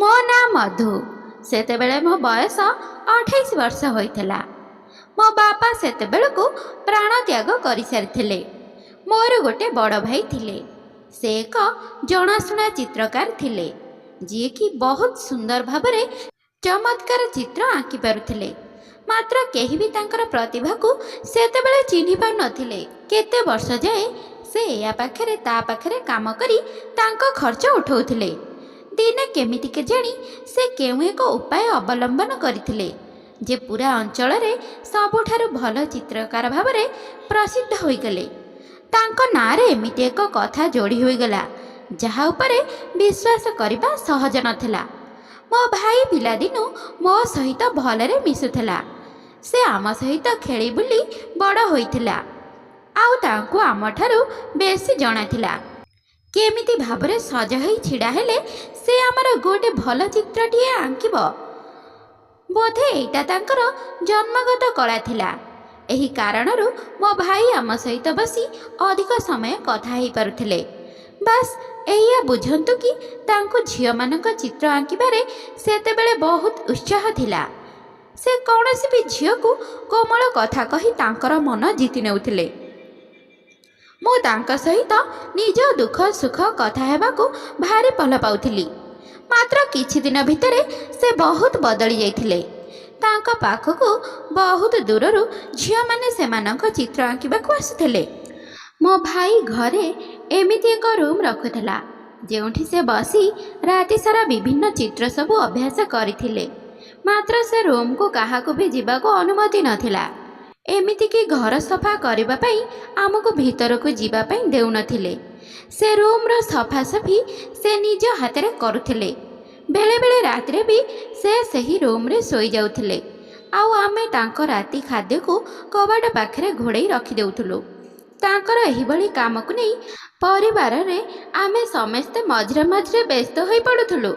मो ना मधु। सेतेबेले मो बयस 28 वर्ष होइथिला। मो बापा सेतेबेलकु प्राण त्याग करि सारिथिले। मोर गोटे बड़ भाई थिले। से एक जनाशुना चित्रकार थिले, जी कि बहुत सुंदर भाबरे चमत्कार चित्र आंकी पारुथिले। मात्र केही भी तांकर प्रतिभा को सेतेबेले चिन्हि पारु नथिले। केते वर्ष जाए से या पाखरे ता पाखरे काम करी तांको खर्च उठाउथिले। दिने केमिति के जानी से केउ एक उपाय अवलंबन करथिले जे पूरा अंचल रे सबुठारु भल चित्रकार भाबरे प्रसिद्ध होइगले। तांको नारे एमिति एक कथा जोड़ी होइगला जहा उपरे विश्वास करिबा सहज नथिला। मो भाई पिलादिनु मो सहित भलरे मिसुथिला। से आम सहित खेली बुली बड़ होइथिला। आउ तांको आमठारु बेसी जणाथिला केमिति भाबरे सज होई छिड़ा हेले से आमर गोटे भल चित्रटिए आंकिब। बोधे एटा तांकर जन्मगत कला थिला। एही कारणरू मो भाई आम सहित बसी अधिक समय कथा हेई पारुथिले। बस एया बुझंतु कि तांको झियो मानक चित्र आंकिबारे सेतेबेले बहुत उत्साह थिला। से कौनसी भी झियो को कोमल कथा कही तांकर मन जीति नेउथिले। मु तांका सहित निज दुख सुख कथा हेबाकू भारी भल पाउथिली। मात्र किछि दिन भितरे से बहुत बदली जाइथिले। तांका पाखकू बहुत दूररू झियो माने सेमानक चित्र आंकिबाकू आसुथिले। मो भाई घरे एमिति एक रूम रखुथिला जेउठी से बसी राति सारा विभिन्न चित्र सबू अभ्यास करिथिले। मात्र से रूम को काहाकू भी जीवाकू अनुमति नथिला। एमिति कि घर सफा करबा पई आमको भीतर को जीवा पई देउ नथिले। से रूम रो सफा सफी से निज हाथ रे करुथिले। बेले बेले रात रे भी से सही रूम रे सोई जाउथिले। आउ आमे तांको राति खाद्य को कबाड़ पाखरे घोड़े रखि देउथुलु। तांकर एही बळी काम को नै परिवार रे आमे समस्ते मझरे मझरे व्यस्त होई पडुथुलु।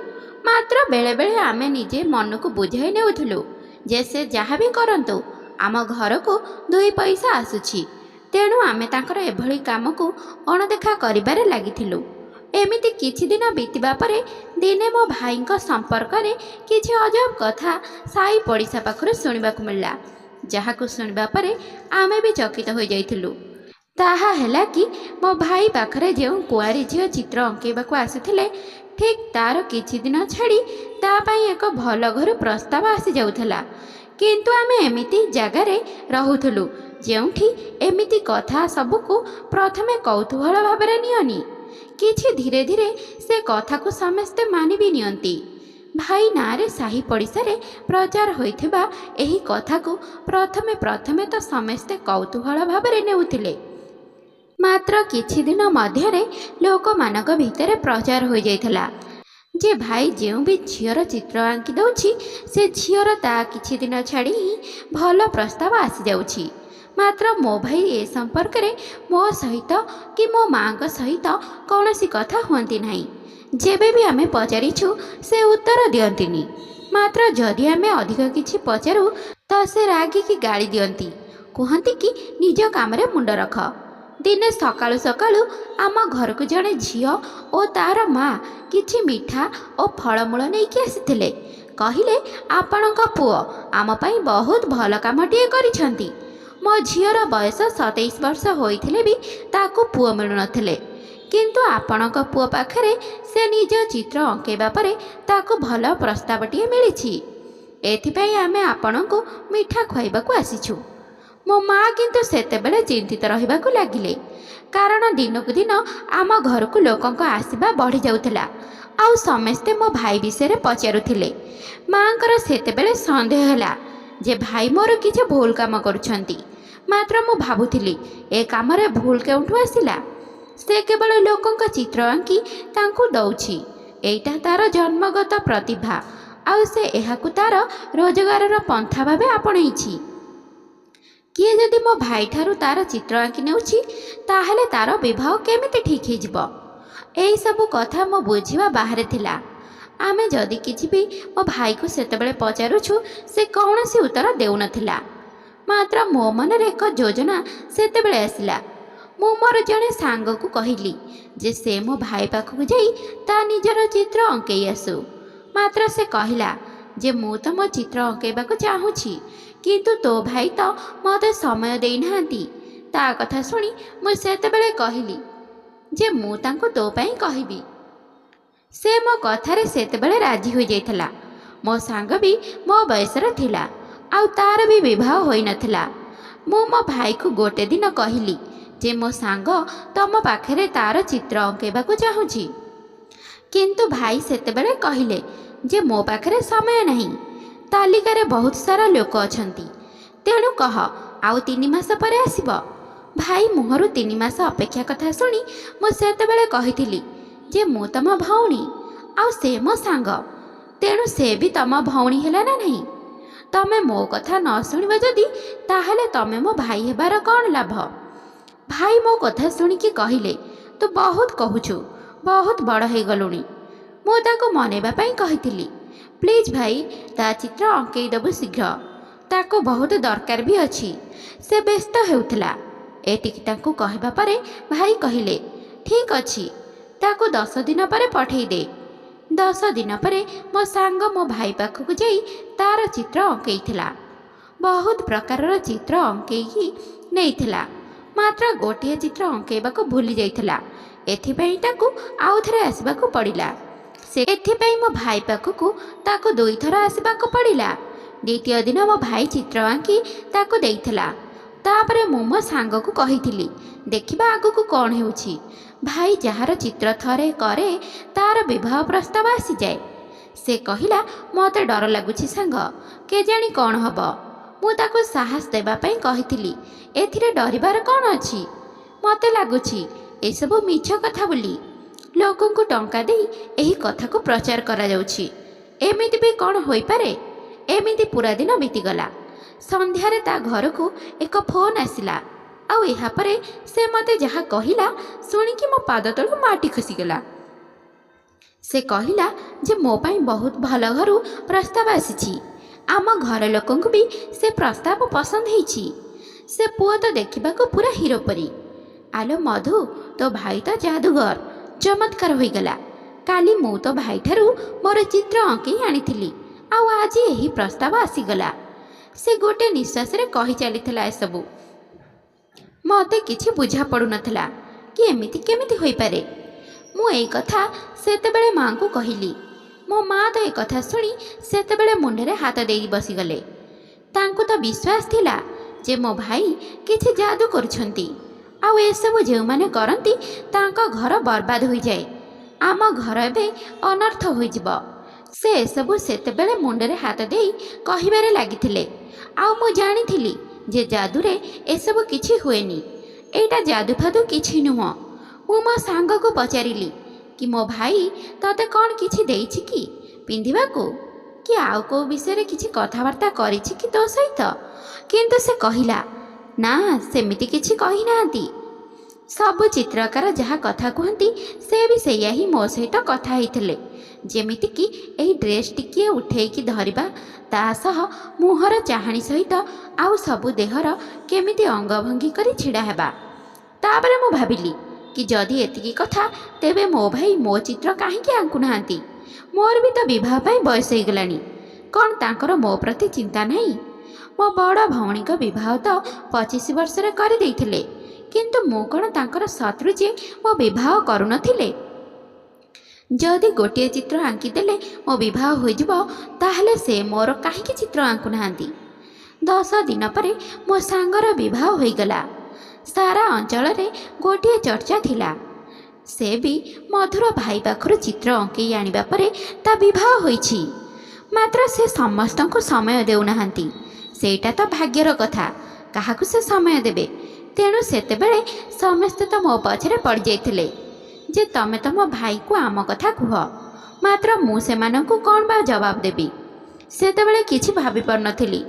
मात्र बेले बेले आमे निजे मन को बुझाई नेउथुलु जे से जहा भी करंतु आम घर को 2 पैसा आसुछि। तेणु आमे तांकर एभली काम को अणदेखा करिबारे लागिथिलु। एमिति किछि दिन बीतिबा परे दिने मो भाईଙ୍କ संपर्क रे किछि अजब कथा साई पड़िसा पाखरु सुनिबाकू मिलला। जहाकू सुनिबा परे आमे भी चकित होई जाइथिलु। ताहा हैला कि मो भाई पाखरे जेउ कुआरी झियो चित्र अंकेबाकू आसुथिले ठीक तार किछि दिन छाड़ी ता पई एक भल घर प्रस्ताव आसी जाउथला। किंतु आमे एमिति जगारे रहुथुलु जेउठी एमिति कथा सबको प्रथमे कौतूहल भाबरे नियनी। किछि धीरे धीरे से कथा को समस्ते मानि भी नियंती। भाई नारे साही पड़िसारे प्रचार होइथिबा एही कथा को प्रथमे प्रथमे तो समस्ते कौतूहल भाबरे नेउथिले। मात्र किछि दिन मध्यरे लोक मानक भितरे प्रचार हो जाइथला जे भाई जेउ भी झियर चित्र आंकी दउछि से झियर ता किछि दिन छाड़ी भल प्रस्ताव आसी जाउछि। मात्र मो भाई ए संपर्क रे मो सहित कि मो माँ सहित कौनसी कथा हुअंती नाही। जेबे भी आमे पचारिछु से उत्तर दियंतिनी। मात्र जदि आमे अधिक किछि पचारू तो से रागी की गाली दियंती। कहंती कि निज काम रे मुंड रख। दिने सकाळु सकाळु आम घर को जड़े झियो और तार माँ किछि मिठा और फलमूल नहीं कि आसिथिले। कहिले आपणक पुओ आम पई बहुत भल कामटिए करिछंती। मो झियर बयस 27 वर्ष होइथिले भी ताकू पुओ मिलु नथिले। किंतु आपणक पुओ पाखरे से निज चित्र अंकेबा परे ताकू भल प्रस्तावटिए मिलिछि। एथिपई आमे आपणको मिठा खुआइबाकू आसिछु। मो माँ किंतु सेतेबेले चिंतित रहिबाकू लागिले। कारण दिनकू दिन आम घर को लोकंक आसीबा बढ़ी जाउथला। आउ समस्ते मो भाई विषय पचारुथिले। माँकर सेतेबेले संदेह ହେଲା जे भाई मोर किछि भूल काम करुछंती। मात्र मु भाबुथिली ए काम रे भूल केउठु आसिला। से केवल लोकंक चित्र आंकी तांकू दउछि। एइटा तार जन्मगत प्रतिभा। आउ से एहाकू तार रोजगारर पंथा भाबे आपणैछि। किए जदि मो भाई ठारू तार चित्र आंकी नेउछि ताहले तार विवाह केमिति ठीक हे जिवो। एई सबु कथा मो बुझिबा बाहरे थिला। आमे जदि किछि भी मो भाई को सेतेबेले पचारुछु से कौनसी उत्तर देउ नथिला। मात्र मो मन रे एक योजना सेतेबेले आसिला। मु मोर जणे सांग को कहिली जे से मो भाई पाखकू जाई ता निजर चित्र अंकेई आसु। ମାତ୍ର ସେ କହିଲା ଯେ ମୁଁ ତ ମୋ ଚିତ୍ର ଅଙ୍କେଇବାକୁ ଚାହୁଁଛି, କିନ୍ତୁ ତୋ ଭାଇ ତ ମୋତେ ସମୟ ଦେଇନାହାନ୍ତି। ତା କଥା ଶୁଣି ମୁଁ ସେତେବେଳେ କହିଲି ଯେ ମୁଁ ତାଙ୍କୁ ତୋ ପାଇଁ କହିବି। ସେ ମୋ କଥାରେ ସେତେବେଳେ ରାଜି ହୋଇଯାଇଥିଲା। ମୋ ସାଙ୍ଗ ବି ମୋ ବୟସର ଥିଲା, ଆଉ ତାର ବି ବିବାହ ହୋଇନଥିଲା। ମୁଁ ମୋ ଭାଇକୁ ଗୋଟେ ଦିନ କହିଲି ଯେ ମୋ ସାଙ୍ଗ ତମ ପାଖରେ ତାର ଚିତ୍ର ଅଙ୍କେଇବାକୁ ଚାହୁଁଛି, କିନ୍ତୁ ଭାଇ ସେତେବେଳେ କହିଲେ ଯେ ମୋ ପାଖରେ ସମୟ ନାହିଁ, ତାଲିକାରେ ବହୁତ ସାରା ଲୋକ ଅଛନ୍ତି, ତେଣୁ କହ ଆଉ 3 ମାସ ପରେ ଆସିବ। ଭାଇ ମୁହଁରୁ 3 ମାସ ଅପେକ୍ଷା କଥା ଶୁଣି ମୁଁ ସେତେବେଳେ କହିଥିଲି ଯେ ମୁଁ ତମ ଭଉଣୀ ଆଉ ସେ ମୋ ସାଙ୍ଗ, ତେଣୁ ସେ ବି ତମ ଭଉଣୀ ହେଲା ନା ନାହିଁ। ତମେ ମୋ କଥା ନ ଶୁଣିବ ଯଦି ତାହେଲେ ତମେ ମୋ ଭାଇ ହେବାର କ'ଣ ଲାଭ? ଭାଇ ମୋ କଥା ଶୁଣିକି କହିଲେ ତୁ ବହୁତ କହୁଛୁ, ବହୁତ ବଡ଼ ହେଇଗଲୁଣି। ମୁଁ ତାକୁ ମନେଇବା ପାଇଁ କହିଥିଲି ପ୍ଲିଜ୍ ଭାଇ ତା ଚିତ୍ର ଅଙ୍କେଇ ଦେବୁ ଶୀଘ୍ର, ତାକୁ ବହୁତ ଦରକାର ବି ଅଛି। ସେ ବ୍ୟସ୍ତ ହେଉଥିଲା। ଏତିକି ତାଙ୍କୁ କହିବା ପରେ ଭାଇ କହିଲେ ଠିକ୍ ଅଛି, ତାକୁ 10 ଦିନ ପରେ ପଠେଇ ଦେ। 10 ଦିନ ପରେ ମୋ ସାଙ୍ଗ ମୋ ଭାଇ ପାଖକୁ ଯାଇ ତାର ଚିତ୍ର ଅଙ୍କେଇଥିଲା। ବହୁତ ପ୍ରକାରର ଚିତ୍ର ଅଙ୍କେଇକି ନେଇଥିଲା, ମାତ୍ର ଗୋଟିଏ ଚିତ୍ର ଅଙ୍କେଇବାକୁ ଭୁଲି ଯାଇଥିଲା। ଏଥିପାଇଁ ତାକୁ ଆଉ ଥରେ ଆସିବାକୁ ପଡ଼ିଲା। ଏଥିପାଇଁ ମୋ ଭାଇ ପାଖକୁ ତାକୁ 2 ଥର ଆସିବାକୁ ପଡ଼ିଲା। ଦ୍ୱିତୀୟ ଦିନ ମୋ ଭାଇ ଚିତ୍ର ଆଙ୍କି ତାକୁ ଦେଇଥିଲା। ତାପରେ ମୁଁ ମୋ ସାଙ୍ଗକୁ କହିଥିଲି ଦେଖିବା ଆଗକୁ କ'ଣ ହେଉଛି। ଭାଇ ଯାହାର ଚିତ୍ର ଥରେ କରେ ତାର ବିବାହ ପ୍ରସ୍ତାବ ଆସିଯାଏ। ସେ କହିଲା ମୋତେ ଡର ଲାଗୁଛି ସାଙ୍ଗ, କେଜାଣି କ'ଣ ହେବ। ମୁଁ ତାକୁ ସାହସ ଦେବା ପାଇଁ କହିଥିଲି ଏଥିରେ ଡରିବାର କ'ଣ ଅଛି? ମୋତେ ଲାଗୁଛି ଏସବୁ ମିଛ କଥା ବୋଲି। ଲୋକଙ୍କୁ ଟଙ୍କା ଦେଇ ଏହି କଥାକୁ ପ୍ରଚାର କରାଯାଉଛି। ଏମିତି ବି କ'ଣ ହୋଇପାରେ? ଏମିତି ପୁରା ଦିନ ବିତିଗଲା। ସନ୍ଧ୍ୟାରେ ତା ଘରକୁ ଏକ ଫୋନ୍ ଆସିଲା, ଆଉ ଏହାପରେ ସେ ମୋତେ ଯାହା କହିଲା ଶୁଣିକି ମୋ ପାଦ ତଳୁ ମାଟି ଖସିଗଲା। ସେ କହିଲା ଯେ ମୋ ପାଇଁ ବହୁତ ଭଲ ଘରୁ ପ୍ରସ୍ତାବ ଆସିଛି। ଆମ ଘର ଲୋକଙ୍କୁ ବି ସେ ପ୍ରସ୍ତାବ ପସନ୍ଦ ହେଇଛି। ସେ ପୁଅ ତ ଦେଖିବାକୁ ପୁରା ହିରୋ ପରି। ଆଲୋ ମଧୁ, ତୋ ଭାଇ ତ ଯାଦୁଗର, ଚମତ୍କାର ହୋଇଗଲା। କାଲି ମୁଁ ତୋ ଭାଇଠାରୁ ମୋର ଚିତ୍ର ଅଙ୍କେଇ ଆଣିଥିଲି, ଆଉ ଆଜି ଏହି ପ୍ରସ୍ତାବ ଆସିଗଲା। ସେ ଗୋଟେ ନିଶ୍ୱାସରେ କହି ଚାଲିଥିଲା ଏସବୁ। ମୋତେ କିଛି ବୁଝା ପଡ଼ୁନଥିଲା କି ଏମିତି କେମିତି ହୋଇପାରେ। ମୁଁ ଏଇ କଥା ସେତେବେଳେ ମାଆଙ୍କୁ କହିଲି। ମୋ ମାଆ ତ ଏ କଥା ଶୁଣି ସେତେବେଳେ ମୁଣ୍ଡରେ ହାତ ଦେଇ ବସିଗଲେ। ତାଙ୍କୁ ତ ବିଶ୍ୱାସ ଥିଲା ଯେ ମୋ ଭାଇ କିଛି ଯାଦୁ କରୁଛନ୍ତି, ଆଉ ଏସବୁ ଯେଉଁମାନେ କରନ୍ତି ତାଙ୍କ ଘର ବର୍ବାଦ ହୋଇଯାଏ। ଆମ ଘର ଏବେ ଅନର୍ଥ ହୋଇଯିବ। ସେ ଏସବୁ ସେତେବେଳେ ମୁଣ୍ଡରେ ହାତ ଦେଇ କହିବାରେ ଲାଗିଥିଲେ। ଆଉ ମୁଁ ଜାଣିଥିଲି ଯେ ଯାଦୁରେ ଏସବୁ କିଛି ହୁଏନି। ଏଇଟା ଯାଦୁ ଫାଦୁ କିଛି ନୁହଁ। ମୁଁ ମୋ ସାଙ୍ଗକୁ ପଚାରିଲି କି ମୋ ଭାଇ ତତେ କ'ଣ କିଛି ଦେଇଛି କି ପିନ୍ଧିବାକୁ, କି ଆଉ କେଉଁ ବିଷୟରେ କିଛି କଥାବାର୍ତ୍ତା କରିଛି କି ତୋ ସହିତ? କିନ୍ତୁ ସେ କହିଲା ନା, ସେମିତି କିଛି କହିନାହାନ୍ତି। ସବୁ ଚିତ୍ରକାର ଯାହା କଥା କୁହନ୍ତି ସେ ବି ସେଇଆ ହିଁ ମୋ ସହିତ କଥା ହେଇଥିଲେ। ଯେମିତିକି ଏହି ଡ୍ରେସ୍ ଟିକିଏ ଉଠେଇକି ଧରିବା, ତା ସହ ମୁହଁର ଚାହାଣି ସହିତ ଆଉ ସବୁ ଦେହର କେମିତି ଅଙ୍ଗଭଙ୍ଗୀ କରି ଛିଡ଼ା ହେବା। ତାପରେ ମୁଁ ଭାବିଲି କି ଯଦି ଏତିକି କଥା, ତେବେ ମୋ ଭାଇ ମୋ ଚିତ୍ର କାହିଁକି ଆଙ୍କୁନାହାନ୍ତି? ମୋର ବି ତ ବିବାହ ପାଇଁ ବୟସ ହେଇଗଲାଣି। କ'ଣ ତାଙ୍କର ମୋ ପ୍ରତି ଚିନ୍ତା ନାହିଁ? ମୋ ବଡ଼ ଭଉଣୀଙ୍କ ବିବାହ ତ 25 ବର୍ଷରେ କରିଦେଇଥିଲେ, କିନ୍ତୁ ମୁଁ କ'ଣ ତାଙ୍କର ଶତ୍ରୁ ଯେ ମୋ ବିବାହ କରୁନଥିଲେ? ଯଦି ଗୋଟିଏ ଚିତ୍ର ଆଙ୍କିଦେଲେ ମୋ ବିବାହ ହୋଇଯିବ, ତାହେଲେ ସେ ମୋର କାହିଁକି ଚିତ୍ର ଆଙ୍କୁନାହାନ୍ତି? 10 ଦିନ ପରେ ମୋ ସାଙ୍ଗର ବିବାହ ହୋଇଗଲା। ସାରା ଅଞ୍ଚଳରେ ଗୋଟିଏ ଚର୍ଚ୍ଚା ଥିଲା। ସେ ବି ମଧୁର ଭାଇ ପାଖରୁ ଚିତ୍ର ଅଙ୍କେଇ ଆଣିବା ପରେ ତା ବିବାହ ହୋଇଛି। ମାତ୍ର ସେ ସମସ୍ତଙ୍କୁ ସମୟ ଦେଉନାହାନ୍ତି। ସେଇଟା ତ ଭାଗ୍ୟର କଥା, କାହାକୁ ସେ ସମୟ ଦେବେ? ତେଣୁ ସେତେବେଳେ ସମସ୍ତେ ତ ମୋ ପଛରେ ପଡ଼ିଯାଇଥିଲେ ଯେ ତମେ ତମ ଭାଇକୁ ଆମ କଥା କୁହ। ମାତ୍ର ମୁଁ ସେମାନଙ୍କୁ କ'ଣ ବା ଜବାବ ଦେବି? ସେତେବେଳେ କିଛି ଭାବିପାରୁନଥିଲି,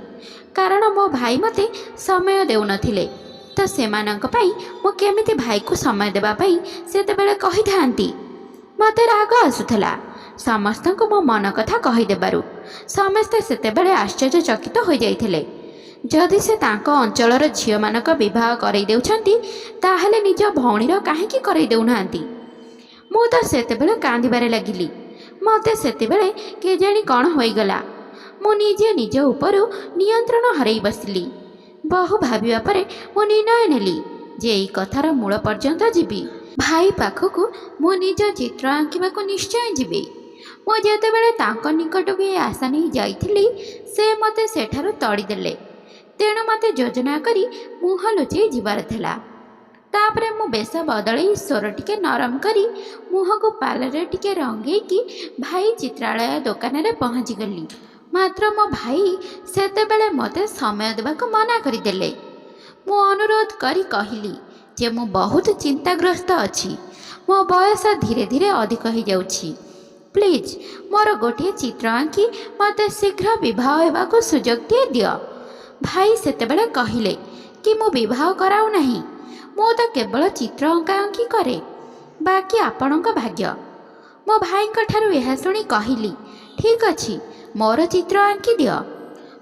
କାରଣ ମୋ ଭାଇ ମୋତେ ସମୟ ଦେଉନଥିଲେ। ତ ସେମାନଙ୍କ ପାଇଁ ମୁଁ କେମିତି ଭାଇକୁ ସମୟ ଦେବା ପାଇଁ ସେତେବେଳେ କହିଥାନ୍ତି? ମୋତେ ରାଗ ଆସୁଥିଲା ସମସ୍ତଙ୍କୁ ମୋ ମନ କଥା କହିଦେବାରୁ। ସମସ୍ତେ ସେତେବେଳେ ଆଶ୍ଚର୍ଯ୍ୟଚକିତ ହୋଇଯାଇଥିଲେ। ଯଦି ସେ ତାଙ୍କ ଅଞ୍ଚଳର ଝିଅମାନଙ୍କ ବିବାହ କରାଇ ଦେଉଛନ୍ତି, ତାହେଲେ ନିଜ ଭଉଣୀର କାହିଁକି କରାଇ ଦେଉନାହାନ୍ତି? ମୁଁ ତ ସେତେବେଳେ କାନ୍ଦିବାରେ ଲାଗିଲି। ମୋତେ ସେତେବେଳେ କେଜାଣି କ'ଣ ହୋଇଗଲା। ମୁଁ ନିଜେ ନିଜ ଉପରୁ ନିୟନ୍ତ୍ରଣ ହରାଇ ବସିଲି। ବହୁ ଭାବିବା ପରେ ମୁଁ ନିର୍ଣ୍ଣୟ ନେଲି ଯେ ଏଇ କଥାର ମୂଳ ପର୍ଯ୍ୟନ୍ତ ଯିବି। ଭାଇ ପାଖକୁ ମୁଁ ନିଜ ଚିତ୍ର ଆଙ୍କିବାକୁ ନିଶ୍ଚୟ ଯିବି। ମୁଁ ଯେତେବେଳେ ତାଙ୍କ ନିକଟକୁ ଏ ଆଶା ନେଇ ଯାଇଥିଲି, ସେ ମୋତେ ସେଠାରୁ ତଡ଼ିଦେଲେ। ତେଣୁ ମୋତେ ଯୋଜନା କରି ମୁହଁ ଲୁଚେଇ ଯିବାର ଥିଲା। ତାପରେ ମୁଁ ବେଶ ବଦଳେଇ ସ୍ୱର ଟିକେ ନରମ କରି ମୁହଁକୁ ପାର୍ଲରରେ ଟିକେ ରଙ୍ଗେଇକି ଭାଇ ଚିତ୍ରାଳୟ ଦୋକାନରେ ପହଞ୍ଚିଗଲି। ମାତ୍ର ମୋ ଭାଇ ସେତେବେଳେ ମୋତେ ସମୟ ଦେବାକୁ ମନା କରିଦେଲେ। ମୁଁ ଅନୁରୋଧ କରି କହିଲି ଯେ ମୁଁ ବହୁତ ଚିନ୍ତାଗ୍ରସ୍ତ ଅଛି। ମୋ ବୟସ ଧୀରେ ଧୀରେ ଅଧିକ ହୋଇଯାଉଛି। ପ୍ଲିଜ୍ ମୋର ଗୋଟିଏ ଚିତ୍ର ଆଙ୍କି ମୋତେ ଶୀଘ୍ର ବିବାହ ହେବାକୁ ସୁଯୋଗଟିଏ ଦିଅ। ଭାଇ ସେତେବେଳେ କହିଲେ କି ମୁଁ ବିବାହ କରାଉ ନାହିଁ। ମୁଁ ତ କେବଳ ଚିତ୍ର ଅଙ୍କାଅଙ୍କି କରେ। ବାକି ଆପଣଙ୍କ ଭାଗ୍ୟ। ମୋ ଭାଇଙ୍କ ଠାରୁ ଏହା ଶୁଣି କହିଲି, ଠିକ୍ ଅଛି, ମୋର ଚିତ୍ର ଆଙ୍କି ଦିଅ।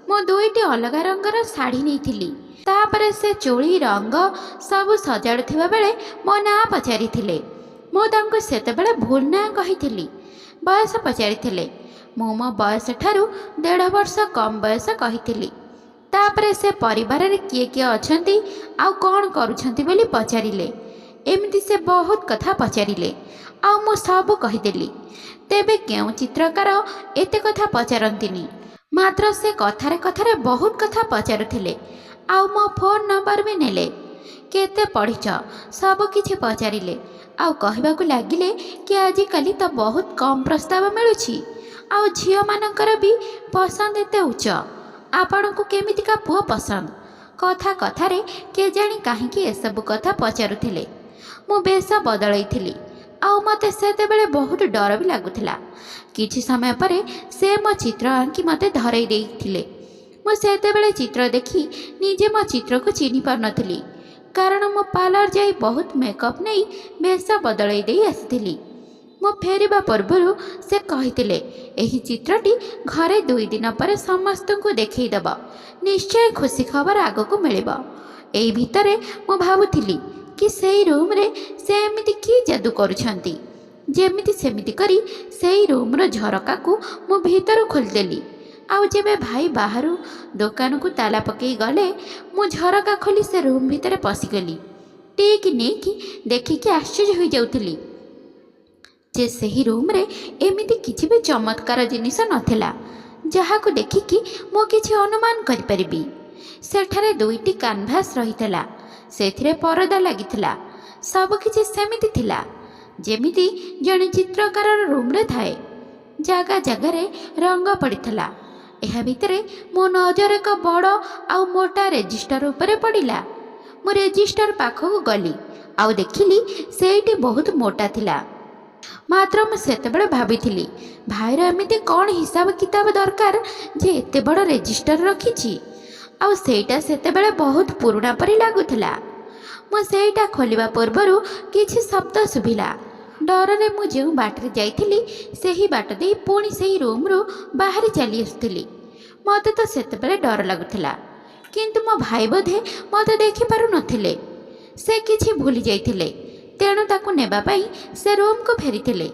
ମୁଁ 2ଟି ଅଲଗା ରଙ୍ଗର ଶାଢ଼ୀ ନେଇଥିଲି। ତାପରେ ସେ ଚୁଳି ରଙ୍ଗ ସବୁ ସଜାଡ଼ୁଥିବା ବେଳେ ମୋ ନାଁ ପଚାରିଥିଲେ। ମୁଁ ତାଙ୍କୁ ସେତେବେଳେ ଭୁଲ ନାଁ କହିଥିଲି। ବୟସ ପଚାରିଥିଲେ। ମୁଁ ମୋ ବୟସ ଠାରୁ 1.5 ବର୍ଷ କମ୍ ବୟସ କହିଥିଲି। ତାପରେ ସେ ପରିବାରରେ କିଏ କିଏ ଅଛନ୍ତି ଆଉ କ'ଣ କରୁଛନ୍ତି ବୋଲି ପଚାରିଲେ। ଏମିତି ସେ ବହୁତ କଥା ପଚାରିଲେ ଆଉ ମୁଁ ସବୁ କହିଦେଲି। ତେବେ କେଉଁ ଚିତ୍ରକାର ଏତେ କଥା ପଚାରନ୍ତିନି। ମାତ୍ର ସେ କଥାରେ କଥାରେ ବହୁତ କଥା ପଚାରୁଥିଲେ ଆଉ ମୋ ଫୋନ୍ ନମ୍ବର ବି ନେଲେ। କେତେ ପଢ଼ିଛ ସବୁ କିଛି ପଚାରିଲେ ଆଉ କହିବାକୁ ଲାଗିଲେ କି ଆଜିକାଲି ତ ବହୁତ କମ୍ ପ୍ରସ୍ତାବ ମିଳୁଛି ଆଉ ଝିଅମାନଙ୍କର ବି ପସନ୍ଦ ଏତେ ଉଚ୍ଚ। ଆପଣଙ୍କୁ କେମିତିକା ପୁଅ ପସନ୍ଦ? କଥା କଥାରେ କେଜାଣି କାହିଁକି ଏସବୁ କଥା ପଚାରୁଥିଲେ। ମୁଁ ବେଶ ବଦଳେଇଥିଲି ଆଉ ମୋତେ ସେତେବେଳେ ବହୁତ ଡର ବି ଲାଗୁଥିଲା। କିଛି ସମୟ ପରେ ସେ ମୋ ଚିତ୍ର ଆଙ୍କି ମୋତେ ଧରେଇ ଦେଇଥିଲେ। ମୁଁ ସେତେବେଳେ ଚିତ୍ର ଦେଖି ନିଜେ ମୋ ଚିତ୍ରକୁ ଚିହ୍ନି ପାରୁନଥିଲି, କାରଣ ମୁଁ ପାର୍ଲର ଯାଇ ବହୁତ ମେକଅପ୍ ନେଇ ବେଶ ବଦଳେଇ ଦେଇ ଆସିଥିଲି। ମୁଁ ଫେରିବା ପୂର୍ବରୁ ସେ କହିଥିଲେ, ଏହି ଚିତ୍ରଟି ଘରେ 2 ଦିନ ପରେ ସମସ୍ତଙ୍କୁ ଦେଖେଇଦେବ। ନିଶ୍ଚୟ ଖୁସି ଖବର ଆଗକୁ ମିଳିବ। ଏଇ ଭିତରେ ମୁଁ ଭାବୁଥିଲି କି ସେଇ ରୁମ୍ରେ ସେ ଏମିତି କି ଯାଦୁ କରୁଛନ୍ତି। ଯେମିତି ସେମିତି କରି ସେଇ ରୁମ୍ର ଝରକାକୁ ମୁଁ ଭିତରୁ ଖୋଲିଦେଲି ଆଉ ଯେବେ ଭାଇ ବାହାରୁ ଦୋକାନକୁ ତାଲା ପକାଇ ଗଲେ, ମୁଁ ଝରକା ଖୋଲି ସେ ରୁମ୍ ଭିତରେ ପଶିଗଲି। ଟିକି ନେଇକି ଦେଖିକି ଆଶ୍ଚର୍ଯ୍ୟ ହୋଇଯାଉଥିଲି ଯେ ସେହି ରୁମ୍ରେ ଏମିତି କିଛି ବି ଚମତ୍କାର ଜିନିଷ ନଥିଲା ଯାହାକୁ ଦେଖିକି ମୁଁ କିଛି ଅନୁମାନ କରିପାରିବି। ସେଠାରେ 2ଟି କାନଭାସ୍ ରହିଥିଲା। ସେଥିରେ ପରଦା ଲାଗିଥିଲା। ସବୁକିଛି ସେମିତି ଥିଲା ଯେମିତି ଜଣେ ଚିତ୍ରକାରର ରୁମ୍ରେ ଥାଏ। ଜାଗା ଜାଗାରେ ରଙ୍ଗ ପଡ଼ିଥିଲା। ଏହା ଭିତରେ ମୋ ନଜର ଏକ ବଡ଼ ଆଉ ମୋଟା ରେଜିଷ୍ଟର ଉପରେ ପଡ଼ିଲା। ମୁଁ ରେଜିଷ୍ଟର ପାଖକୁ ଗଲି ଆଉ ଦେଖିଲି ସେଇଟି ବହୁତ ମୋଟା ଥିଲା। ମାତ୍ର ମୁଁ ସେତେବେଳେ ଭାବିଥିଲି, ଭାଇର ଏମିତି କ'ଣ ହିସାବ କିତାବ ଦରକାର ଯେ ଏତେ ବଡ଼ ରେଜିଷ୍ଟର ରଖିଛି। ଆଉ ସେଇଟା ସେତେବେଳେ ବହୁତ ପୁରୁଣା ପରି ଲାଗୁଥିଲା। ମୁଁ ସେଇଟା ଖୋଲିବା ପୂର୍ବରୁ କିଛି ଶବ୍ଦ ଶୁଭିଲା। ଡରରେ ମୁଁ ଯେଉଁ ବାଟରେ ଯାଇଥିଲି ସେହି ବାଟ ଦେଇ ପୁଣି ସେହି ରୁମ୍ରୁ ବାହାରି ଚାଲି ଆସୁଥିଲି। ମୋତେ ତ ସେତେବେଳେ ଡର ଲାଗୁଥିଲା, କିନ୍ତୁ ମୋ ଭାଇ ବୋଧେ ମୋତେ ଦେଖିପାରୁନଥିଲେ। ସେ କିଛି ଭୁଲି ଯାଇଥିଲେ, ତେଣୁ ତାକୁ ନେବା ପାଇଁ ସେ ରୁମ୍କୁ ଫେରିଥିଲେ।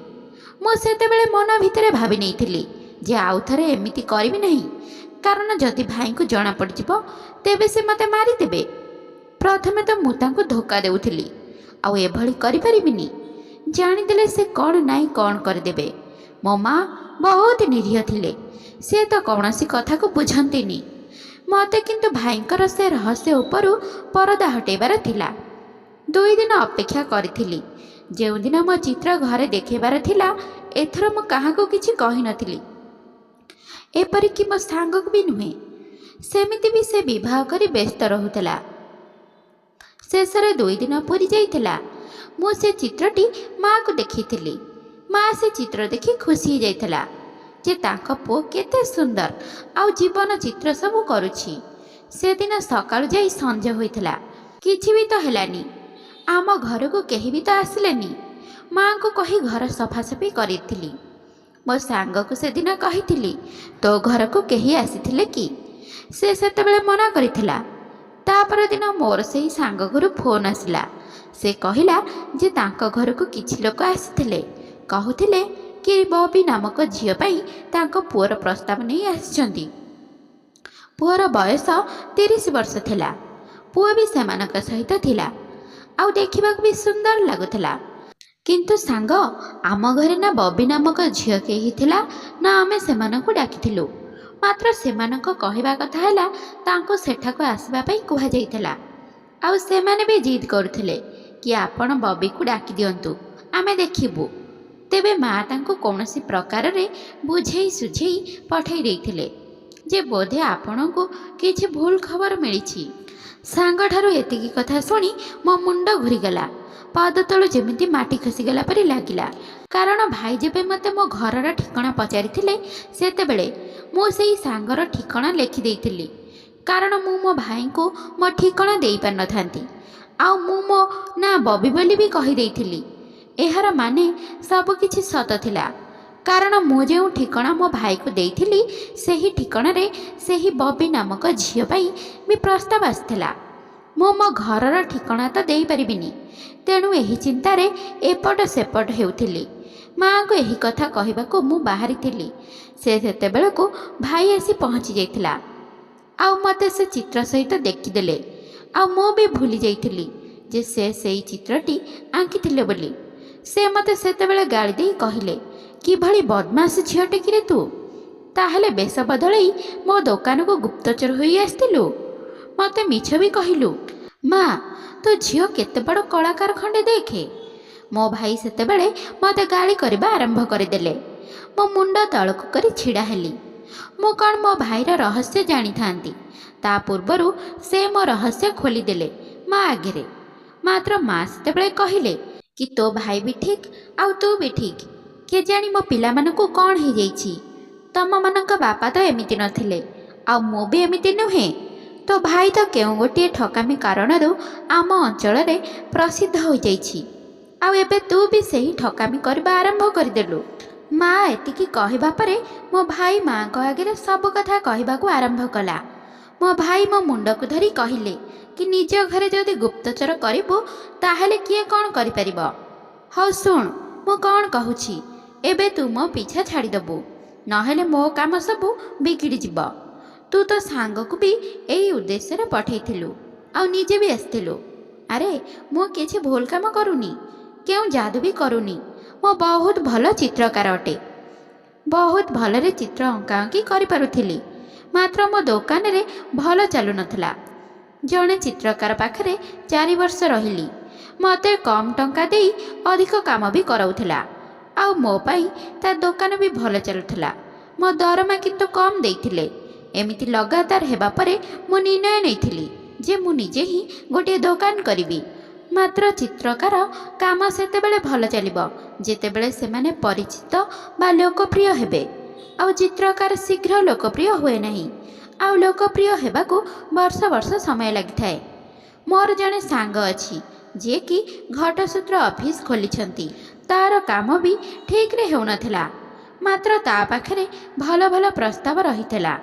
ମୁଁ ସେତେବେଳେ ମନ ଭିତରେ ଭାବି ନେଇଥିଲି ଯେ ଆଉ ଥରେ ଏମିତି କରିବି ନାହିଁ, କାରଣ ଯଦି ଭାଇଙ୍କୁ ଜଣାପଡ଼ିଯିବ ତେବେ ସେ ମୋତେ ମାରିଦେବେ। ପ୍ରଥମେ ତ ମୁଁ ତାଙ୍କୁ ଧୋକା ଦେଉଥିଲି, ଆଉ ଏଭଳି କରିପାରିବିନି। ଜାଣିଦେଲେ ସେ କ'ଣ ନାହିଁ କ'ଣ କରିଦେବେ। ମୋ ମା ବହୁତ ନିରୀହ ଥିଲେ। ସେ ତ କୌଣସି କଥାକୁ ବୁଝନ୍ତିନି। ମୋତେ କିନ୍ତୁ ଭାଇଙ୍କର ସେ ରହସ୍ୟ ଉପରୁ ପରଦା ହଟେଇବାର ଥିଲା। 2 ଦିନ ଅପେକ୍ଷା କରିଥିଲି। ଯେଉଁଦିନ ମୋ ଚିତ୍ର ଘରେ ଦେଖାଇବାର ଥିଲା, ଏଥର ମୁଁ କାହାକୁ କିଛି କହିନଥିଲି, ଏପରିକି ମୋ ସାଙ୍ଗକୁ ବି ନୁହେଁ। ସେମିତି ବି ସେ ବିବାହ କରି ବ୍ୟସ୍ତ ରହୁଥିଲା। ଶେଷରେ 2 ଦିନ ପୁରି ଯାଇଥିଲା। ମୁଁ ସେ ଚିତ୍ରଟି ମାଆକୁ ଦେଖାଇଥିଲି। ମା ସେ ଚିତ୍ର ଦେଖି ଖୁସି ହୋଇଯାଇଥିଲା ଯେ ତାଙ୍କ ପୁଅ କେତେ ସୁନ୍ଦର ଆଉ ଜୀବନ ଚିତ୍ର ସବୁ କରୁଛି। ସେଦିନ ସକାଳୁ ଯାଇ ସଞ୍ଜ ହୋଇଥିଲା, କିଛି ବି ତ ହେଲାନି। ଆମ ଘରକୁ କେହି ବି ତ ଆସିଲେନି। ମାଆଙ୍କୁ କହି ଘର ସଫାସଫି କରିଥିଲି। ମୋ ସାଙ୍ଗକୁ ସେଦିନ କହିଥିଲି, ତୋ ଘରକୁ କେହି ଆସିଥିଲେ କି? ସେ ସେତେବେଳେ ମନା କରିଥିଲା। ତାପରଦିନ ମୋର ସେହି ସାଙ୍ଗ ଘରୁ ଫୋନ୍ ଆସିଲା। ସେ କହିଲା ଯେ ତାଙ୍କ ଘରକୁ କିଛି ଲୋକ ଆସିଥିଲେ। କହୁଥିଲେ କି ବବି ନାମକ ଝିଅ ପାଇଁ ତାଙ୍କ ପୁଅର ପ୍ରସ୍ତାବ ନେଇ ଆସିଛନ୍ତି। ପୁଅର ବୟସ 30 ବର୍ଷ ଥିଲା। ପୁଅ ବି ସେମାନଙ୍କ ସହିତ ଥିଲା, ଆଉ ଦେଖିବାକୁ ବି ସୁନ୍ଦର ଲାଗୁଥିଲା। କିନ୍ତୁ ସାଙ୍ଗ, ଆମ ଘରେ ନା ବବି ନାମକ ଝିଅ କେହି ଥିଲା, ନା ଆମେ ସେମାନଙ୍କୁ ଡାକିଥିଲୁ। ମାତ୍ର ସେମାନଙ୍କ କହିବା କଥା ହେଲା ତାଙ୍କୁ ସେଠାକୁ ଆସିବା ପାଇଁ କୁହାଯାଇଥିଲା। ଆଉ ସେମାନେ ବି ଜିଦ୍ କରୁଥିଲେ କି ଆପଣ ବବିକୁ ଡାକି ଦିଅନ୍ତୁ, ଆମେ ଦେଖିବୁ। ତେବେ ମା ତାଙ୍କୁ କୌଣସି ପ୍ରକାରରେ ବୁଝେଇ ସୁଝେଇ ପଠାଇ ଦେଇଥିଲେ ଯେ ବୋଧେ ଆପଣଙ୍କୁ କିଛି ଭୁଲ ଖବର ମିଳିଛି। ସାଙ୍ଗଠାରୁ ଏତିକି କଥା ଶୁଣି ମୋ ମୁଣ୍ଡ ଘୁରିଗଲା। ପାଦ ତଳୁ ଯେମିତି ମାଟି ଖସିଗଲା ପରି ଲାଗିଲା। କାରଣ ଭାଇ ଯେବେ ମୋତେ ମୋ ଘରର ଠିକଣା ପଚାରିଥିଲେ, ସେତେବେଳେ ମୁଁ ସେଇ ସାଙ୍ଗର ଠିକଣା ଲେଖିଦେଇଥିଲି। କାରଣ ମୁଁ ମୋ ଭାଇଙ୍କୁ ମୋ ଠିକଣା ଦେଇପାରିନଥାନ୍ତି, ଆଉ ମୁଁ ମୋ ନାଁ ବବି ବୋଲି ବି କହିଦେଇଥିଲି। ଏହାର ମାନେ ସବୁକିଛି ସତ ଥିଲା। କାରଣ ମୁଁ ଯେଉଁ ଠିକଣା ମୋ ଭାଇକୁ ଦେଇଥିଲି, ସେହି ଠିକଣାରେ ସେହି ବବି ନାମକ ଝିଅ ପାଇଁ ବି ପ୍ରସ୍ତାବ ଆସିଥିଲା। ମୁଁ ମୋ ଘରର ଠିକଣା ତ ଦେଇପାରିବିନି, ତେଣୁ ଏହି ଚିନ୍ତାରେ ଏପଟ ସେପଟ ହେଉଥିଲି। ମାଆଙ୍କୁ ଏହି କଥା କହିବାକୁ ମୁଁ ବାହାରିଥିଲି, ସେତେବେଳକୁ ଭାଇ ଆସି ପହଞ୍ଚି ଯାଇଥିଲା। ଆଉ ମୋତେ ସେ ଚିତ୍ର ସହିତ ଦେଖିଦେଲେ। ଆଉ ମୁଁ ବି ଭୁଲି ଯାଇଥିଲି ଯେ ସେ ସେଇ ଚିତ୍ରଟି ଆଙ୍କିଥିଲେ ବୋଲି। ସେ ମୋତେ ସେତେବେଳେ ଗାଳି ଦେଇ କହିଲେ, କିଭଳି ବଦମାସ ଝିଅଟେ କିରେ ତୁ! ତାହେଲେ ବେଶ ବଦଳେଇ ମୋ ଦୋକାନକୁ ଗୁପ୍ତଚର ହୋଇ ଆସିଥିଲୁ। ମୋତେ ମିଛ ବି କହିଲୁ। ମା, ତୋ ଝିଅ କେତେ ବଡ଼ କଳାକାର ଖଣ୍ଡେ ଦେଖେ। ମୋ ଭାଇ ସେତେବେଳେ ମୋତେ ଗାଳି କରିବା ଆରମ୍ଭ କରିଦେଲେ। ମୋ ମୁଣ୍ଡ ତଳକୁ କରି ଛିଡ଼ା ହେଲି। ମୁଁ କ'ଣ ମୋ ଭାଇର ରହସ୍ୟ ଜାଣିଥାନ୍ତି? ତା ପୂର୍ବରୁ ସେ ମୋ ରହସ୍ୟ ଖୋଲିଦେଲେ ମା ଆଗରେ। ମାତ୍ର ମା ସେତେବେଳେ କହିଲେ କି ତୋ ଭାଇ ବି ଠିକ୍, ଆଉ ତୁ ବି ଠିକ୍। କେଜାଣି ମୋ ପିଲାମାନଙ୍କୁ କ'ଣ ହେଇଯାଇଛି। ତମମାନଙ୍କ ବାପା ତ ଏମିତି ନଥିଲେ, ଆଉ ମୁଁ ବି ଏମିତି ନୁହେଁ। ତୋ ଭାଇ ତ କେଉଁ ଗୋଟିଏ ଠକାମି କାରଣରୁ ଆମ ଅଞ୍ଚଳରେ ପ୍ରସିଦ୍ଧ ହୋଇଯାଇଛି, ଆଉ ଏବେ ତୁ ବି ସେହି ଠକାମି କରିବା ଆରମ୍ଭ କରିଦେଲୁ। ମା ଏତିକି କହିବା ପରେ ମୋ ଭାଇ ମାଆଙ୍କ ଆଗରେ ସବୁ କଥା କହିବାକୁ ଆରମ୍ଭ କଲା। ମୋ ଭାଇ ମୋ ମୁଣ୍ଡକୁ ଧରି କହିଲେ କି ନିଜ ଘରେ ଯଦି ଗୁପ୍ତଚର କରିବୁ, ତାହେଲେ କିଏ କ'ଣ କରିପାରିବ? ହଉ ଶୁଣ, ମୁଁ କ'ଣ କହୁଛି। ଏବେ ତୁ ମୋ ପିଛା ଛାଡ଼ିଦେବୁ, ନହେଲେ ମୋ କାମ ସବୁ ବିଗିଡ଼ିଯିବ। ତୁ ତୋ ସାଙ୍ଗକୁ ବି ଏଇ ଉଦ୍ଦେଶ୍ୟରେ ପଠାଇଥିଲୁ, ଆଉ ନିଜେ ବି ଆସିଥିଲୁ। ଆରେ, ମୁଁ କିଛି ଭୁଲ କାମ କରୁନି, କେଉଁ ଯାଦୁ ବି କରୁନି। ମୁଁ ବହୁତ ଭଲ ଚିତ୍ରକାର ଅଟେ। ବହୁତ ଭଲରେ ଚିତ୍ର ଅଙ୍କାଅଙ୍କି କରିପାରୁଥିଲି। ମାତ୍ର ମୋ ଦୋକାନରେ ଭଲ ଚାଲୁନଥିଲା। ଜଣେ ଚିତ୍ରକାର ପାଖରେ 4 ବର୍ଷ ରହିଲି। ମୋତେ କମ୍ ଟଙ୍କା ଦେଇ ଅଧିକ କାମ ବି କରାଉଥିଲା, ଆଉ ମୋ ପାଇଁ ତା ଦୋକାନ ବି ଭଲ ଚାଲୁଥିଲା। ମୋ ଦରମା କିନ୍ତୁ କମ୍ ଦେଇଥିଲେ। ଏମିତି ଲଗାତାର ହେବା ପରେ ମୁଁ ନିର୍ଣ୍ଣୟ ନେଇଥିଲି ଯେ ମୁଁ ନିଜେ ହିଁ ଗୋଟିଏ ଦୋକାନ କରିବି। ମାତ୍ର ଚିତ୍ରକାର କାମ ସେତେବେଳେ ଭଲ ଚାଲିବ ଯେତେବେଳେ ସେମାନେ ପରିଚିତ ବା ଲୋକପ୍ରିୟ ହେବେ, ଆଉ ଚିତ୍ରକାର ଶୀଘ୍ର ଲୋକପ୍ରିୟ ହୁଏ ନାହିଁ, ଆଉ ଲୋକପ୍ରିୟ ହେବାକୁ ବର୍ଷ ବର୍ଷ ସମୟ ଲାଗିଥାଏ। ମୋର ଜଣେ ସାଙ୍ଗ ଅଛି ଯିଏକି ଘଟସୂତ୍ର ଅଫିସ୍ ଖୋଲିଛନ୍ତି। ତା'ର କାମ ବି ଠିକ୍ରେ ହେଉନଥିଲା, ମାତ୍ର ତା ପାଖରେ ଭଲ ଭଲ ପ୍ରସ୍ତାବ ରହିଥିଲା।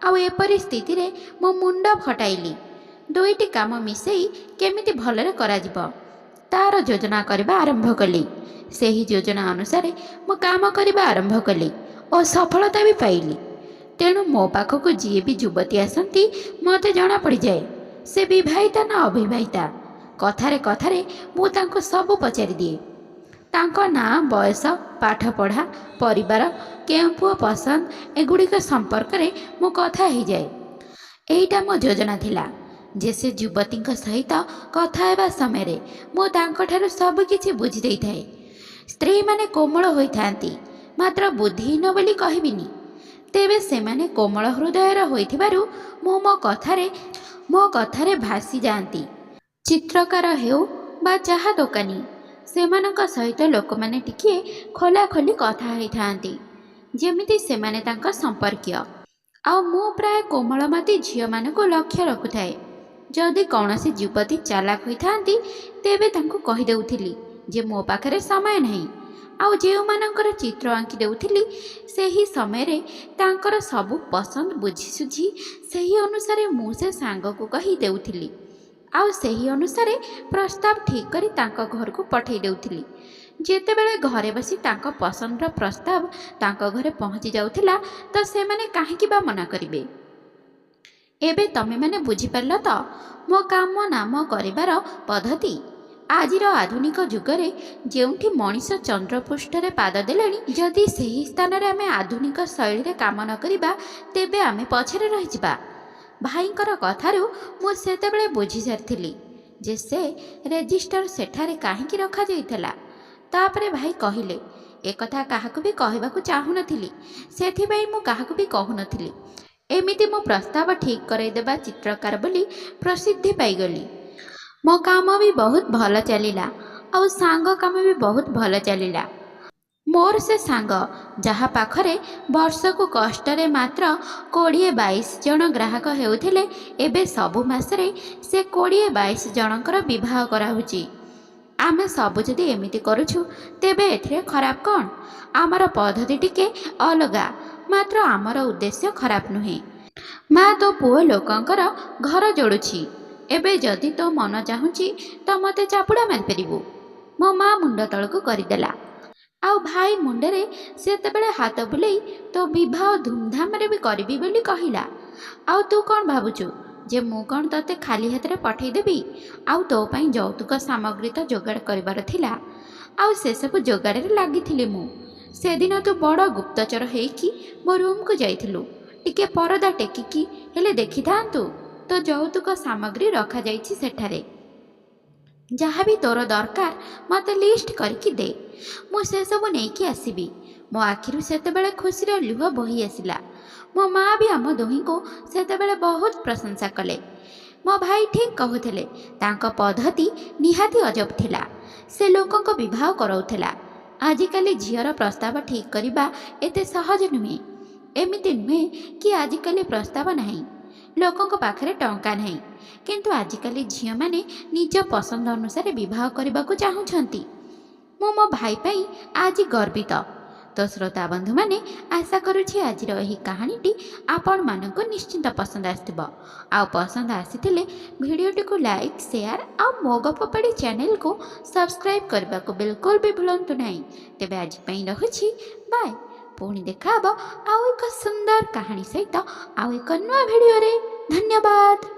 ଆଉ ଏପରି ସ୍ଥିତିରେ ମୁଁ ମୁଣ୍ଡ ଫଟାଇଲି। 2ଟି କାମ ମିଶେଇ କେମିତି ଭଲରେ କରାଯିବ, ତା'ର ଯୋଜନା କରିବା ଆରମ୍ଭ କଲି। ସେହି ଯୋଜନା ଅନୁସାରେ ମୁଁ କାମ କରିବା ଆରମ୍ଭ କଲି ଓ ସଫଳତା ବି ପାଇଲି। ତେଣୁ ମୋ ପାଖକୁ ଯିଏ ବି ଯୁବତୀ ଆସନ୍ତି, ମୋତେ ଜଣାପଡ଼ିଯାଏ ସେ ବିବାହିତା ନା ଅବିବାହିତା। କଥାରେ କଥାରେ ମୁଁ ତାଙ୍କୁ ସବୁ ପଚାରିଦିଏ। ତାଙ୍କ ନାଁ, ବୟସ, ପାଠପଢ଼ା, ପରିବାର, କେଉଁ ପୁଅ ପସନ୍ଦ, ଏଗୁଡ଼ିକ ସମ୍ପର୍କରେ ମୁଁ କଥା ହେଇଯାଏ। ଏଇଟା ମୋ ଯୋଜନା ଥିଲା ଯେ ସେ ଯୁବତୀଙ୍କ ସହିତ କଥା ହେବା ସମୟରେ ମୁଁ ତାଙ୍କଠାରୁ ସବୁକିଛି ବୁଝି ଦେଇଥାଏ। ସ୍ତ୍ରୀମାନେ କୋମଳ ହୋଇଥାନ୍ତି, ମାତ୍ର ବୁଦ୍ଧିହୀନ ବୋଲି କହିବିନି। ତେବେ ସେମାନେ କୋମଳ ହୃଦୟର ହୋଇଥିବାରୁ ମୁଁ ମୋ କଥାରେ ଭାସି ଯାଆନ୍ତି। ଚିତ୍ରକାର ହେଉ ବା ଚାହା ଦୋକାନୀ, ସେମାନଙ୍କ ସହିତ ଲୋକମାନେ ଟିକିଏ ଖୋଲାଖୋଲି କଥା ହେଇଥାନ୍ତି, ଯେମିତି ସେମାନେ ତାଙ୍କ ସମ୍ପର୍କୀୟ। ଆଉ ମୁଁ ପ୍ରାୟ କୋମଳମତି ଝିଅମାନଙ୍କୁ ଲକ୍ଷ୍ୟ ରଖୁଥାଏ। ଯଦି କୌଣସି ଯୁବତୀ ଚାଲାକ ହୋଇଥାନ୍ତି, ତେବେ ତାଙ୍କୁ କହିଦେଉଥିଲି ଯେ ମୋ ପାଖରେ ସମୟ ନାହିଁ। ଆଉ ଯେଉଁମାନଙ୍କର ଚିତ୍ର ଆଙ୍କି ଦେଉଥିଲି, ସେହି ସମୟରେ ତାଙ୍କର ସବୁ ପସନ୍ଦ ବୁଝିସୁଝି ସେହି ଅନୁସାରେ ମୁଁ ସେ ସାଙ୍ଗକୁ କହି ଦେଉଥିଲି, ଆଉ ସେହି ଅନୁସାରେ ପ୍ରସ୍ତାବ ଠିକ୍ କରି ତାଙ୍କ ଘରକୁ ପଠାଇ ଦେଉଥିଲି। ଯେତେବେଳେ ଘରେ ବସି ତାଙ୍କ ପସନ୍ଦର ପ୍ରସ୍ତାବ ତାଙ୍କ ଘରେ ପହଞ୍ଚି ଯାଉଥିଲା ତ ସେମାନେ କାହିଁକି ବା ମନା କରିବେ। ଏବେ ତମେମାନେ ବୁଝିପାରିଲ ତ ମୋ କାମ ନାମ କରିବାର ପଦ୍ଧତି। ଆଜିର ଆଧୁନିକ ଯୁଗରେ ଯେଉଁଠି ମଣିଷ ଚନ୍ଦ୍ରପୃଷ୍ଠରେ ପାଦ ଦେଲେଣି, ଯଦି ସେହି ସ୍ଥାନରେ ଆମେ ଆଧୁନିକ ଶୈଳୀରେ କାମ ନ କରିବା ତେବେ ଆମେ ପଛରେ ରହିଯିବା। ଭାଇଙ୍କର କଥାରୁ ମୁଁ ସେତେବେଳେ ବୁଝିସାରିଥିଲି ଯେ ସେ ରେଜିଷ୍ଟର ସେଠାରେ କାହିଁକି ରଖାଯାଇଥିଲା। ତାପରେ ଭାଇ କହିଲେ, ଏକଥା କାହାକୁ ବି କହିବାକୁ ଚାହୁଁନଥିଲି, ସେଥିପାଇଁ ମୁଁ କାହାକୁ ବି କହୁନଥିଲି। ଏମିତି ମୁଁ ପ୍ରସ୍ତାବ ଠିକ୍ କରାଇଦେବା ଚିତ୍ରକାର ବୋଲି ପ୍ରସିଦ୍ଧି ପାଇଗଲି। ମୋ କାମ ବି ବହୁତ ଭଲ ଚାଲିଲା, ଆଉ ସାଙ୍ଗ କାମ ବି ବହୁତ ଭଲ ଚାଲିଲା। ମୋର ସେ ସାଙ୍ଗ ଯାହା ପାଖରେ ବର୍ଷକୁ କଷ୍ଟରେ ମାତ୍ର 20-22 ଜଣ ଗ୍ରାହକ ହେଉଥିଲେ, ଏବେ ସବୁ ମାସରେ ସେ 20-22 ଜଣଙ୍କର ବିବାହ କରାଉଛି। ଆମେ ସବୁ ଯଦି ଏମିତି କରୁଛୁ ତେବେ ଏଥିରେ ଖରାପ କ'ଣ? ଆମର ପଦ୍ଧତି ଟିକେ ଅଲଗା, ମାତ୍ର ଆମର ଉଦ୍ଦେଶ୍ୟ ଖରାପ ନୁହେଁ। ମା ତୋ ପୁଅ ଲୋକଙ୍କର ଘର ଯୋଡ଼ୁଛି, ଏବେ ଯଦି ତୋ ମନ ଚାହୁଁଛି ତ ମୋତେ ଚାପୁଡ଼ା ମାରିପାରିବୁ। ମୋ ମା ମୁଣ୍ଡ ତଳକୁ କରିଦେଲା। ଆଉ ଭାଇ ମୁଣ୍ଡରେ ସେତେବେଳେ ହାତ ବୁଲେଇ ତୋ ବିବାହ ଧୁମଧାମରେ ବି କରିବି ବୋଲି କହିଲା। ଆଉ ତୁ କ'ଣ ଭାବୁଛୁ ଯେ ମୁଁ କ'ଣ ତୋତେ ଖାଲି ହାତରେ ପଠେଇଦେବି? ଆଉ ତୋ ପାଇଁ ଯୌତୁକ ସାମଗ୍ରୀ ତ ଯୋଗାଡ଼ କରିବାର ଥିଲା, ଆଉ ସେସବୁ ଯୋଗାଡ଼ରେ ଲାଗିଥିଲି ମୁଁ। ସେଦିନ ତୁ ବଡ଼ ଗୁପ୍ତଚର ହେଇକି ମୋ ରୁମ୍କୁ ଯାଇଥିଲୁ, ଟିକେ ପରଦା ଟେକିକି ହେଲେ ଦେଖିଥାନ୍ତୁ ତୋ ଯୌତୁକ ସାମଗ୍ରୀ ରଖାଯାଇଛି ସେଠାରେ। ଯାହା ବି ତୋର ଦରକାର ମୋତେ ଲିଷ୍ଟ କରିକି ଦେ, ମୁଁ ସେସବୁ ନେଇକି ଆସିବି। ମୋ ଆଖିରୁ ସେତେବେଳେ ଖୁସିର ଲୁହ ବୋହି ଆସିଲା। ମୋ ମା ବି ଆମ ଦୁହିଁଙ୍କୁ ସେତେବେଳେ ବହୁତ ପ୍ରଶଂସା କଲେ। ମୋ ଭାଇ ଠିକ୍ କହୁଥିଲେ, ତାଙ୍କ ପଦ୍ଧତି ନିହାତି ଅଜବ ଥିଲା। ସେ ଲୋକଙ୍କ ବିବାହ କରାଉଥିଲା। ଆଜିକାଲି ଝିଅର ପ୍ରସ୍ତାବ ଠିକ୍ କରିବା ଏତେ ସହଜ ନୁହେଁ। ଏମିତି ନୁହେଁ କି ଆଜିକାଲି ପ୍ରସ୍ତାବ ନାହିଁ, ଲୋକଙ୍କ ପାଖରେ ଟଙ୍କା ନାହିଁ, କିନ୍ତୁ ଆଜିକାଲି ଝିଅମାନେ ନିଜ ପସନ୍ଦ ଅନୁସାରେ ବିବାହ କରିବାକୁ ଚାହୁଁଛନ୍ତି। ମୁଁ ମୋ ଭାଇ ପାଇଁ ଆଜି ଗର୍ବିତ। ତ ଶ୍ରୋତା ବନ୍ଧୁମାନେ, ଆଶା କରୁଛି ଆଜିର ଏହି କାହାଣୀଟି ଆପଣମାନଙ୍କୁ ନିଶ୍ଚିନ୍ତ ପସନ୍ଦ ଆସିଥିବ। ଆଉ ପସନ୍ଦ ଆସିଥିଲେ ଭିଡ଼ିଓଟିକୁ ଲାଇକ୍, ସେୟାର ଆଉ ମୋ ଗପପାଡ଼ି ଚ୍ୟାନେଲକୁ ସବସ୍କ୍ରାଇବ୍ କରିବାକୁ ବିଲକୁଲ ବି ଭୁଲନ୍ତୁ ନାହିଁ। ତେବେ ଆଜି ପାଇଁ ରହୁଛି, ବାଏ। ପୁଣି ଦେଖା ହେବ ଆଉ ଏକ ସୁନ୍ଦର କାହାଣୀ ସହିତ ଆଉ ଏକ ନୂଆ ଭିଡ଼ିଓରେ। ଧନ୍ୟବାଦ।